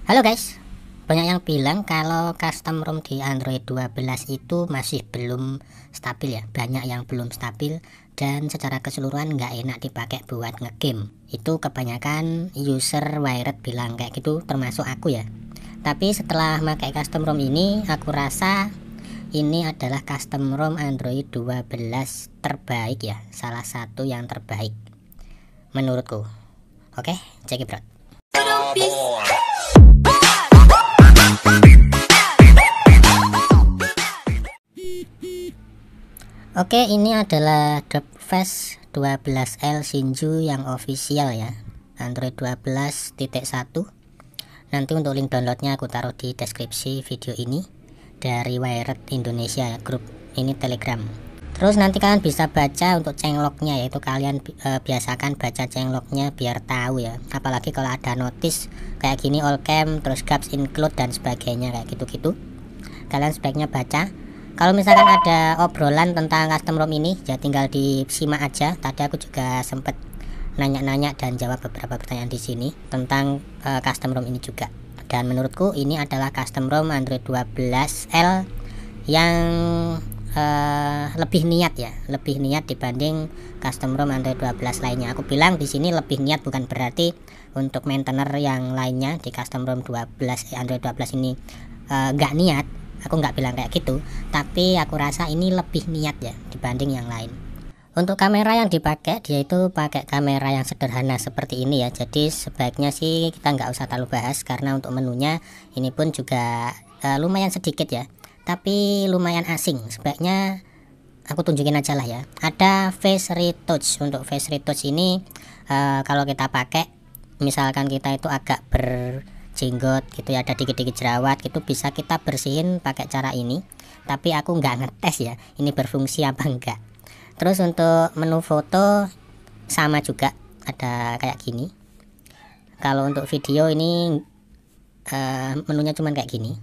Halo guys, banyak yang bilang kalau custom ROM di Android 12 itu masih belum stabil ya. Banyak yang belum stabil dan secara keseluruhan nggak enak dipakai buat ngegame. Itu kebanyakan user wired bilang kayak gitu, termasuk aku ya. Tapi setelah pakai custom ROM ini, aku rasa ini adalah custom ROM Android 12 terbaik ya. Salah satu yang terbaik menurutku. Oke, check it out. Oke, ini adalah Dropfast 12L Shinju yang official ya, Android 12.1. Nanti untuk link downloadnya aku taruh di deskripsi video ini dari Wired Indonesia ya, grup ini Telegram. Terus nanti kalian bisa baca untuk changelognya, yaitu kalian biasakan baca changelognya biar tahu ya. Apalagi kalau ada notice kayak gini all cam, terus gaps include dan sebagainya kayak gitu-gitu. Kalian sebaiknya baca. Kalau misalkan ada obrolan tentang custom ROM ini, ya tinggal disimak aja. Tadi aku juga sempat nanya-nanya dan jawab beberapa pertanyaan di sini tentang custom ROM ini juga. Dan menurutku ini adalah custom ROM Android 12L yang lebih niat ya, lebih niat dibanding custom ROM Android 12 lainnya. Aku bilang di sini lebih niat bukan berarti untuk maintainer yang lainnya di custom ROM Android 12 ini nggak niat. Aku nggak bilang kayak gitu, tapi aku rasa ini lebih niat ya dibanding yang lain. Untuk kamera yang dipakai, dia itu pakai kamera yang sederhana seperti ini ya. Jadi sebaiknya sih kita nggak usah terlalu bahas, karena untuk menunya ini pun juga lumayan sedikit ya, tapi lumayan asing. Sebaiknya aku tunjukin aja lah ya. Ada face retouch. Untuk face retouch ini kalau kita pakai, misalkan kita itu agak jenggot gitu ya, ada dikit-dikit jerawat gitu, bisa kita bersihin pakai cara ini. Tapi aku nggak ngetes ya ini berfungsi apa enggak. Terus untuk menu foto sama juga, ada kayak gini. Kalau untuk video ini menunya cuman kayak gini.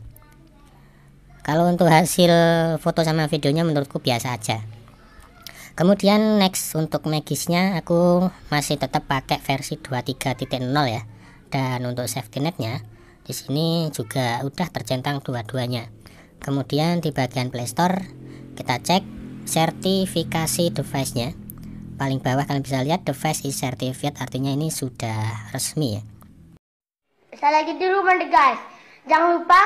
Kalau untuk hasil foto sama videonya menurutku biasa aja. Kemudian next, untuk Magisnya aku masih tetap pakai versi 23.0 ya. Dan untuk safety netnya di sini juga udah tercentang dua-duanya. Kemudian di bagian Play Store kita cek sertifikasi device-nya. Paling bawah kalian bisa lihat device is certified, artinya ini sudah resmi ya. Saya lagi di rumah deh guys. Jangan lupa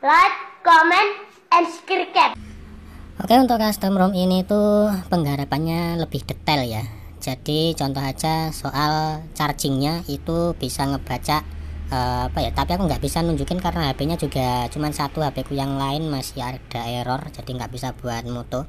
like, comment, and subscribe. Oke, untuk custom ROM ini tuh penggarapannya lebih detail ya. Jadi contoh aja soal chargingnya itu bisa ngebaca tapi aku nggak bisa nunjukin karena HP-nya juga cuman satu, HP ku yang lain masih ada error, jadi nggak bisa buat moto.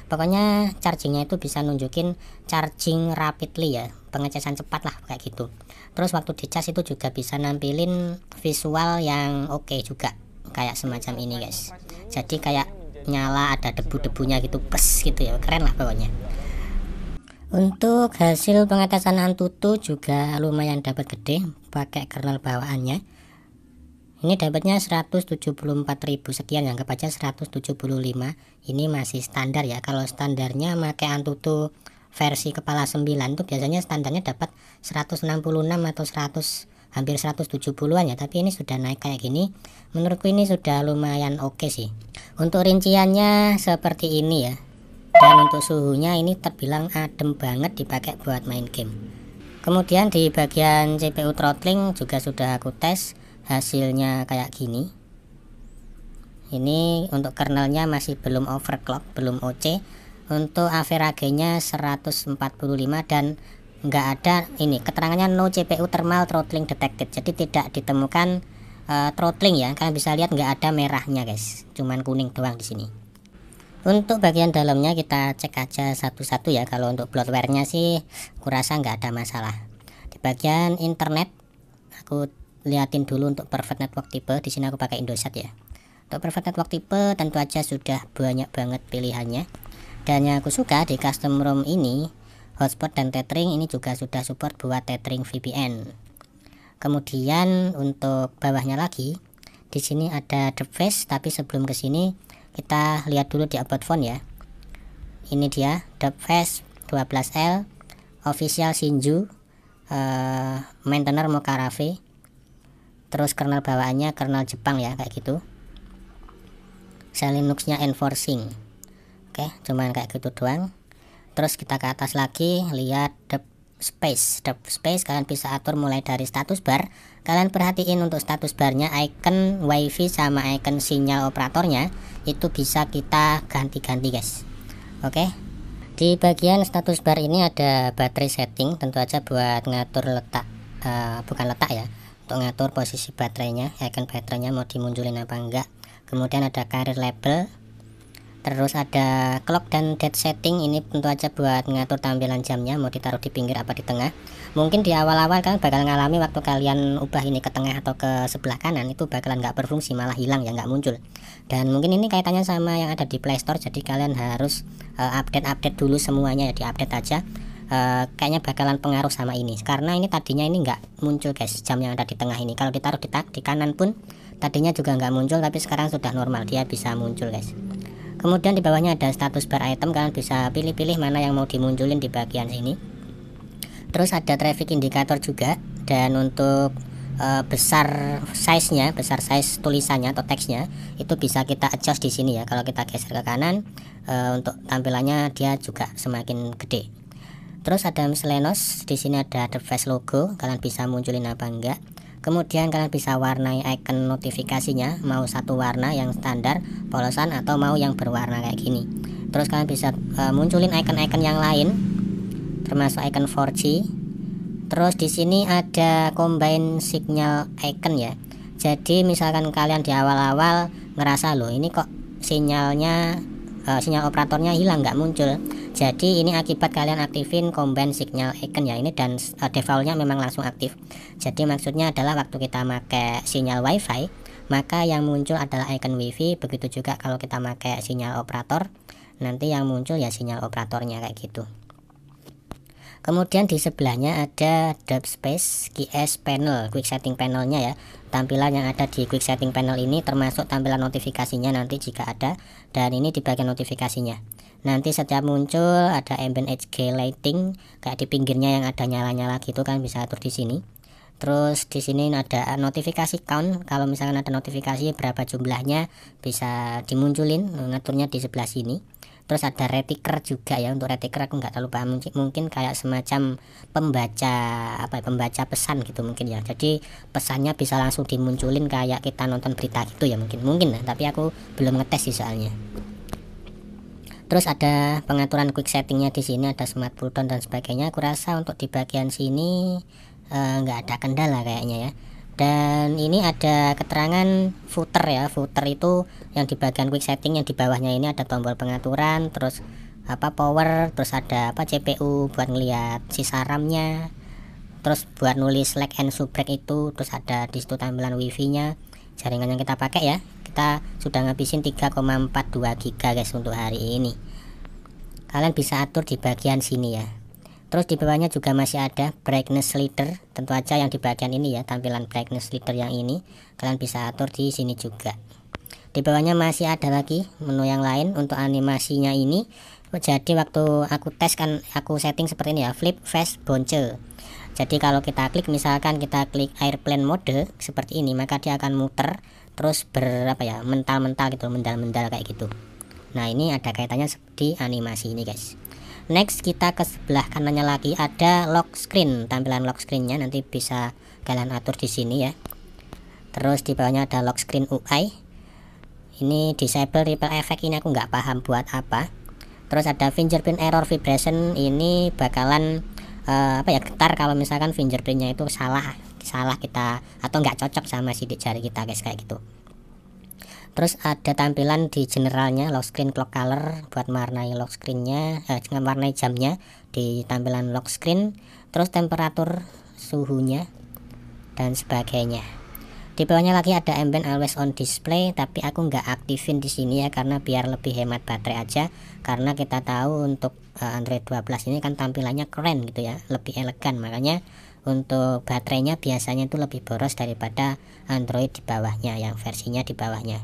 Pokoknya chargingnya itu bisa nunjukin charging rapidly ya, pengecasan cepat lah kayak gitu. Terus waktu dicas itu juga bisa nampilin visual yang oke juga, kayak semacam ini guys. Jadi kayak nyala ada debu-debunya gitu, pes gitu ya, keren lah pokoknya. Untuk hasil pengetesan Antutu juga lumayan dapat gede pakai kernel bawaannya. Ini dapatnya 174.000 sekian, anggap aja 175. Ini masih standar ya. Kalau standarnya pakai Antutu versi kepala 9 itu biasanya standarnya dapat 166 atau 100, hampir 170-an ya. Tapi ini sudah naik kayak gini. Menurutku ini sudah lumayan oke sih. Untuk rinciannya seperti ini ya. Dan untuk suhunya ini terbilang adem banget dipakai buat main game. Kemudian di bagian CPU throttling juga sudah aku tes, hasilnya kayak gini. Ini untuk kernelnya masih belum overclock, belum OC. Untuk average-nya 145 dan nggak ada ini keterangannya no CPU thermal throttling detected. Jadi tidak ditemukan throttling ya. Kalian bisa lihat nggak ada merahnya guys, cuman kuning doang di sini. Untuk bagian dalamnya kita cek aja satu-satu ya. Kalau untuk bloatware-nya sih kurasa nggak ada masalah. Di bagian internet aku liatin dulu untuk Perfect Network type. Di sini aku pakai Indosat ya. Untuk Perfect Network type tentu aja sudah banyak banget pilihannya. Dan yang aku suka di custom ROM ini, hotspot dan tethering ini juga sudah support buat tethering VPN. Kemudian untuk bawahnya lagi, di sini ada device, tapi sebelum ke sini kita lihat dulu di about phone ya. Ini dia Dropfast 12L official Shinju maintainer Mocarafe, terus kernel bawaannya kernel Jepang ya, kayak gitu. Shell Linuxnya Enforcing. Oke, cuman kayak gitu doang. Terus kita ke atas lagi, lihat dev space. Kalian bisa atur mulai dari status bar. Kalian perhatiin untuk status barnya, icon wifi sama icon sinyal operatornya itu bisa kita ganti-ganti guys. Oke, di bagian status bar ini ada baterai setting, tentu aja buat ngatur letak, bukan letak ya, untuk ngatur posisi baterainya, icon baterainya mau dimunculin apa enggak. Kemudian ada career label, terus ada clock dan date setting, ini tentu aja buat ngatur tampilan jamnya mau ditaruh di pinggir apa di tengah. Mungkin di awal-awal kalian bakal ngalami waktu kalian ubah ini ke tengah atau ke sebelah kanan itu bakalan nggak berfungsi, malah hilang ya, nggak muncul. Dan mungkin ini kaitannya sama yang ada di Play Store, jadi kalian harus update dulu semuanya ya, diupdate aja. Kayaknya bakalan pengaruh sama ini, karena ini tadinya ini nggak muncul guys, jam yang ada di tengah ini. Kalau ditaruh di kanan pun tadinya juga nggak muncul, tapi sekarang sudah normal, dia bisa muncul guys. Kemudian di bawahnya ada status bar item, kalian bisa pilih-pilih mana yang mau dimunculin di bagian sini. Terus ada traffic indicator juga, dan untuk besar size tulisannya atau teksnya itu bisa kita adjust di sini ya. Kalau kita geser ke kanan, untuk tampilannya dia juga semakin gede. Terus ada miscellaneous, di sini ada device logo, kalian bisa munculin apa enggak. Kemudian kalian bisa warnai icon notifikasinya, mau satu warna yang standar polosan atau mau yang berwarna kayak gini. Terus kalian bisa munculin icon-icon yang lain, termasuk icon 4G. Terus di sini ada combine signal icon ya. Jadi misalkan kalian di awal-awal ngerasa loh ini kok sinyalnya sinyal operatornya hilang, nggak muncul. Jadi ini akibat kalian aktifin combine signal icon ya ini, dan defaultnya memang langsung aktif. Jadi maksudnya adalah waktu kita pakai sinyal wifi, maka yang muncul adalah icon wifi. Begitu juga kalau kita pakai sinyal operator, nanti yang muncul ya sinyal operatornya kayak gitu. Kemudian di sebelahnya ada dev space QS panel, quick setting panelnya ya. Tampilan yang ada di quick setting panel ini termasuk tampilan notifikasinya nanti jika ada, dan ini di bagian notifikasinya. Nanti setiap muncul ada ambient HG lighting, kayak di pinggirnya yang ada nyala-nyala gitu kan bisa atur di sini. Terus di sini ada notifikasi count, kalau misalkan ada notifikasi berapa jumlahnya bisa dimunculin, ngaturnya di sebelah sini. Terus ada reticker juga ya, untuk reticker aku nggak terlalu paham, mungkin kayak semacam pembaca pesan gitu mungkin ya. Jadi pesannya bisa langsung dimunculin kayak kita nonton berita gitu ya, mungkin nah, tapi aku belum ngetes sih soalnya. Terus ada pengaturan quick settingnya di sini, ada smart pull down dan sebagainya. Aku rasa untuk di bagian sini nggak ada kendala kayaknya ya. Dan ini ada keterangan footer ya. Footer itu yang di bagian quick setting, yang di bawahnya ini ada tombol pengaturan, terus power, terus ada CPU buat ngelihat sisa RAM-nya, terus buat nulis select and subrek itu, terus ada di situ tampilan wifi-nya, jaringan yang kita pakai ya. Kita sudah ngabisin 3,42 GB guys untuk hari ini. Kalian bisa atur di bagian sini ya. Terus di bawahnya juga masih ada brightness slider, tentu aja yang di bagian ini ya, tampilan brightness slider yang ini kalian bisa atur di sini juga. Di bawahnya masih ada lagi menu yang lain untuk animasinya ini. Jadi waktu aku tes kan aku setting seperti ini ya, flip fast bounce. Jadi kalau kita klik, misalkan kita klik airplane mode seperti ini, maka dia akan muter terus mental-mental gitu, mendal-mendal kayak gitu. Nah ini ada kaitannya seperti animasi ini guys. Next kita ke sebelah kanannya lagi ada lock screen, tampilan lock screennya nanti bisa kalian atur di sini ya. Terus di bawahnya ada lock screen UI. Ini disable ripple effect, ini aku nggak paham buat apa. Terus ada fingerprint error vibration, ini bakalan getar kalau misalkan fingerprintnya itu salah kita atau nggak cocok sama sidik jari kita guys, kayak gitu. Terus ada tampilan di generalnya lock screen clock color buat mewarnai lock screennya, mewarnai jamnya di tampilan lock screen. Terus temperatur suhunya dan sebagainya. Di bawahnya lagi ada ambient always on display, tapi aku nggak aktifin di sini ya, karena biar lebih hemat baterai aja. Karena kita tahu untuk Android 12 ini kan tampilannya keren gitu ya, lebih elegan, makanya untuk baterainya biasanya itu lebih boros daripada Android di bawahnya, yang versinya di bawahnya.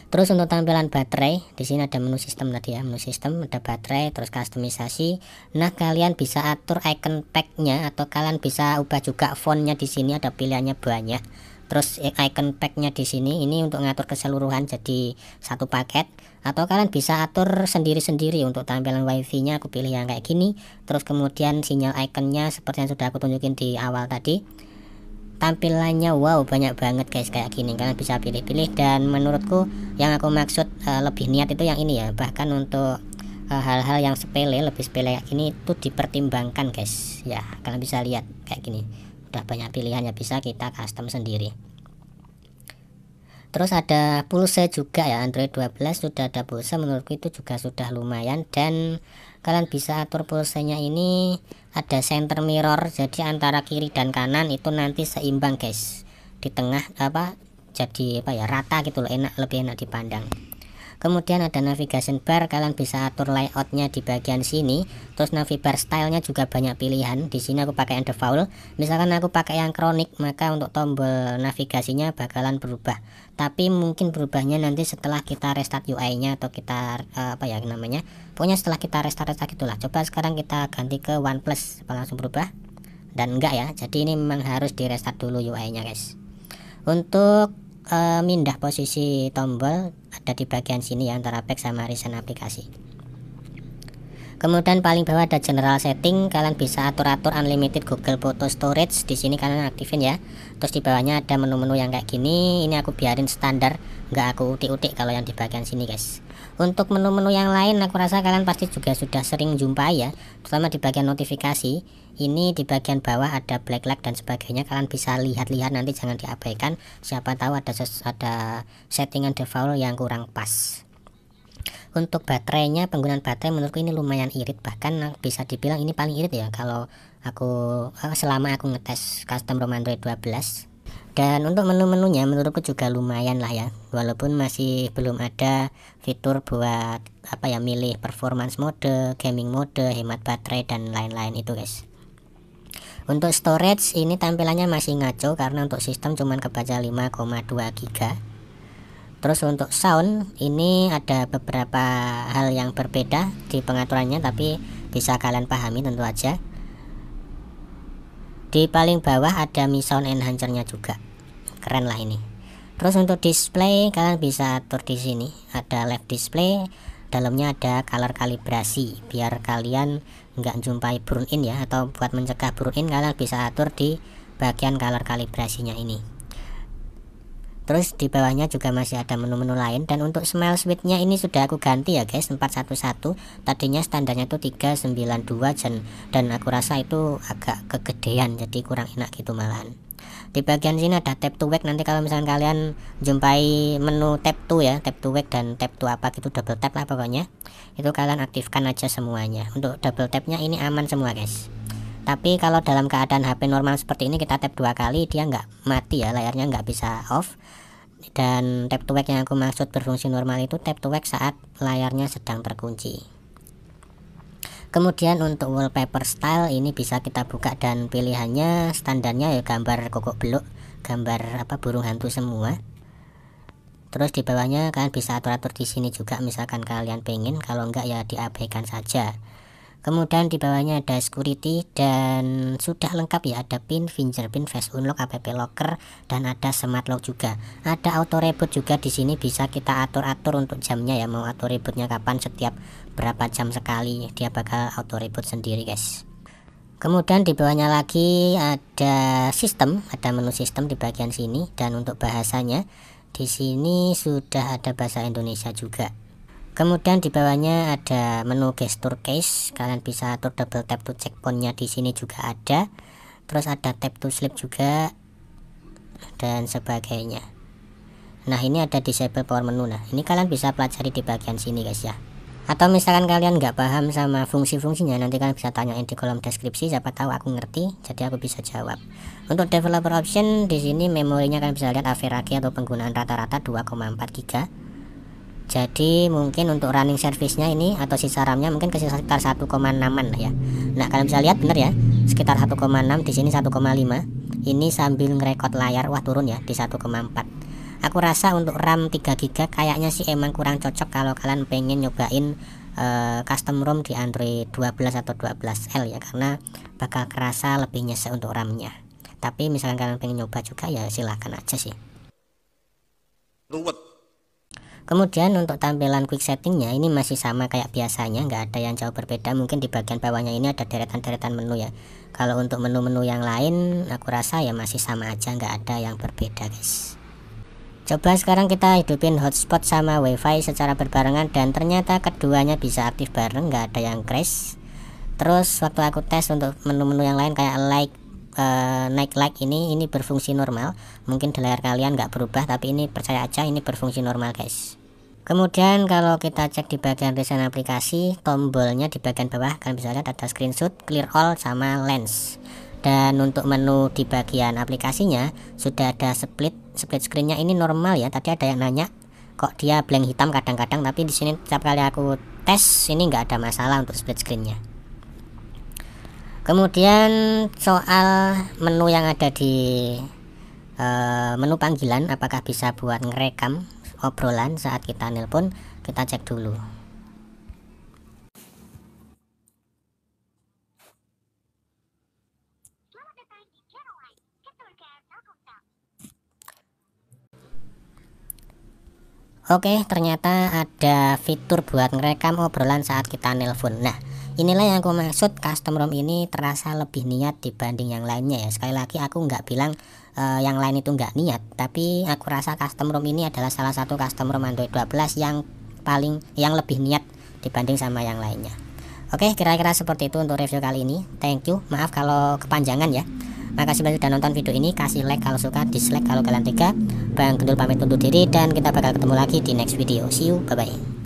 Terus untuk tampilan baterai, di sini ada menu sistem tadi ya, menu sistem, ada baterai, terus kustomisasi. Nah, kalian bisa atur icon packnya atau kalian bisa ubah juga fontnya. Di sini ada pilihannya banyak. Terus icon packnya di sini ini untuk ngatur keseluruhan jadi satu paket, atau kalian bisa atur sendiri-sendiri. Untuk tampilan wifi-nya aku pilih yang kayak gini. Terus kemudian sinyal iconnya seperti yang sudah aku tunjukin di awal tadi. Tampilannya wow banyak banget guys kayak gini, kalian bisa pilih-pilih. Dan menurutku yang aku maksud lebih niat itu yang ini ya, bahkan untuk hal-hal yang sepele, lebih sepele kayak gini itu dipertimbangkan guys ya. Kalian bisa lihat kayak gini, udah banyak pilihan ya, bisa kita custom sendiri. Terus ada pulsa juga ya, Android 12 sudah ada pulsa, menurutku itu juga sudah lumayan. Dan kalian bisa atur pulsanya ini ada center mirror, jadi antara kiri dan kanan itu nanti seimbang guys, di tengah jadi rata gitu loh, lebih enak dipandang. Kemudian ada navigation bar, kalian bisa atur layoutnya di bagian sini. Terus navibar stylenya juga banyak pilihan. Di sini aku pakai yang default. Misalkan aku pakai yang kronik, maka untuk tombol navigasinya bakalan berubah. Tapi mungkin berubahnya nanti setelah kita restart UI-nya atau kita pokoknya setelah kita restart gitulah. Coba sekarang kita ganti ke OnePlus, apa langsung berubah? Dan enggak ya. Jadi ini memang harus di restart dulu UI-nya guys. Untuk mindah posisi tombol ada di bagian sini ya, antara back sama recent aplikasi. Kemudian paling bawah ada general setting, kalian bisa atur-atur unlimited Google Photo Storage. Di sini kalian aktifin ya. Terus di bawahnya ada menu-menu yang kayak gini, ini aku biarin standar, nggak aku utik-utik kalau yang di bagian sini guys. Untuk menu-menu yang lain aku rasa kalian pasti juga sudah sering jumpai ya, terutama di bagian notifikasi. Ini di bagian bawah ada black light dan sebagainya, kalian bisa lihat-lihat, nanti jangan diabaikan, siapa tahu ada settingan default yang kurang pas. Untuk baterainya, penggunaan baterai menurutku ini lumayan irit, bahkan bisa dibilang ini paling irit ya kalau aku selama aku ngetes custom ROM Android 12. Dan untuk menu-menunya menurutku juga lumayan lah ya, walaupun masih belum ada fitur buat milih performance mode, gaming mode, hemat baterai dan lain-lain itu guys. Untuk storage ini tampilannya masih ngaco karena untuk sistem cuman kebaca 5,2 GB. Terus untuk sound ini ada beberapa hal yang berbeda di pengaturannya, tapi bisa kalian pahami tentu aja. Di paling bawah ada Mi Sound Enhancer-nya juga, keren lah ini. Terus untuk display kalian bisa atur di sini, ada left display, dalamnya ada color kalibrasi biar kalian nggak jumpai burn in ya, atau buat mencegah burn in kalian bisa atur di bagian color kalibrasinya ini. Terus di bawahnya juga masih ada menu-menu lain. Dan untuk smile switch-nya ini sudah aku ganti ya guys, 411. Tadinya standarnya itu 392 dan aku rasa itu agak kegedean, jadi kurang enak gitu malahan. Di bagian sini ada tap to wake, nanti kalau misalkan kalian jumpai menu tap to ya, tap to wake dan tap to apa gitu, double tap lah pokoknya, itu kalian aktifkan aja semuanya. Untuk double tapnya ini aman semua guys. Tapi kalau dalam keadaan HP normal seperti ini kita tap 2 kali dia nggak mati ya, layarnya nggak bisa off. Dan tap to wake yang aku maksud berfungsi normal itu tap to wake saat layarnya sedang terkunci. Kemudian untuk wallpaper style ini bisa kita buka dan pilihannya standarnya ya gambar kokok beluk, gambar burung hantu semua. Terus di bawahnya kalian bisa atur-atur di sini juga misalkan kalian pengen, kalau enggak ya diabaikan saja. Kemudian di bawahnya ada security dan sudah lengkap ya, ada pin, fingerprint, face unlock, app locker dan ada smart lock juga. Ada auto reboot juga di sini, bisa kita atur-atur untuk jamnya ya, mau auto rebootnya kapan, setiap berapa jam sekali dia bakal auto reboot sendiri guys. Kemudian di bawahnya lagi ada sistem, ada menu sistem di bagian sini, dan untuk bahasanya di sini sudah ada bahasa Indonesia juga. Kemudian di bawahnya ada menu gesture case, kalian bisa atur double tap to checkpointnya di sini juga ada. Terus ada tap to sleep juga dan sebagainya. Nah ini ada disable power menu, nah ini kalian bisa pelajari di bagian sini guys ya. Atau misalkan kalian nggak paham sama fungsi-fungsinya, nanti kalian bisa tanyain di kolom deskripsi, siapa tahu aku ngerti, jadi aku bisa jawab. Untuk developer option di sini memorinya kalian bisa lihat average atau penggunaan rata-rata 2,4 GB. Jadi mungkin untuk running service-nya ini atau sisa RAM-nya mungkin sekitar 1,6an lah ya. Nah kalian bisa lihat bener ya, sekitar 1,6, di sini 1,5. Ini sambil ngerekod layar, wah turun ya di 1,4. aku rasa untuk RAM 3GB kayaknya sih emang kurang cocok kalau kalian pengen nyobain custom ROM di Android 12 atau 12L ya, karena bakal kerasa lebih nyesek untuk RAM-nya. Tapi misalkan kalian pengen nyoba juga ya silahkan aja sih. Kemudian untuk tampilan quick settingnya ini masih sama kayak biasanya, nggak ada yang jauh berbeda. Mungkin di bagian bawahnya ini ada deretan-deretan menu ya. Kalau untuk menu-menu yang lain aku rasa ya masih sama aja, nggak ada yang berbeda guys. Coba sekarang kita hidupin hotspot sama wifi secara berbarengan, dan ternyata keduanya bisa aktif bareng, nggak ada yang crash. Terus waktu aku tes untuk menu-menu yang lain kayak naik like ini berfungsi normal. Mungkin di layar kalian nggak berubah, tapi ini percaya aja ini berfungsi normal guys. Kemudian kalau kita cek di bagian recent aplikasi, tombolnya di bagian bawah kalian bisa lihat ada screenshot, clear all, sama lens. Dan untuk menu di bagian aplikasinya sudah ada split screennya, ini normal ya. Tadi ada yang nanya kok dia blank hitam kadang-kadang, tapi di sini setiap kali aku tes ini nggak ada masalah untuk split screennya. Kemudian soal menu yang ada di menu panggilan, apakah bisa buat ngerekam obrolan saat kita nelpon, kita cek dulu. Oke, ternyata ada fitur buat ngerekam obrolan saat kita nelpon. Nah, inilah yang aku maksud, custom ROM ini terasa lebih niat dibanding yang lainnya ya. Sekali lagi aku nggak bilang yang lain itu nggak niat, tapi aku rasa custom ROM ini adalah salah satu custom ROM Android 12 yang lebih niat dibanding sama yang lainnya. Oke, kira-kira seperti itu untuk review kali ini. Thank you, maaf kalau kepanjangan ya. Makasih banyak sudah nonton video ini, kasih like kalau suka, dislike kalau kalian tega. Bang Gendul pamit undur diri, dan kita bakal ketemu lagi di next video. See you, bye bye.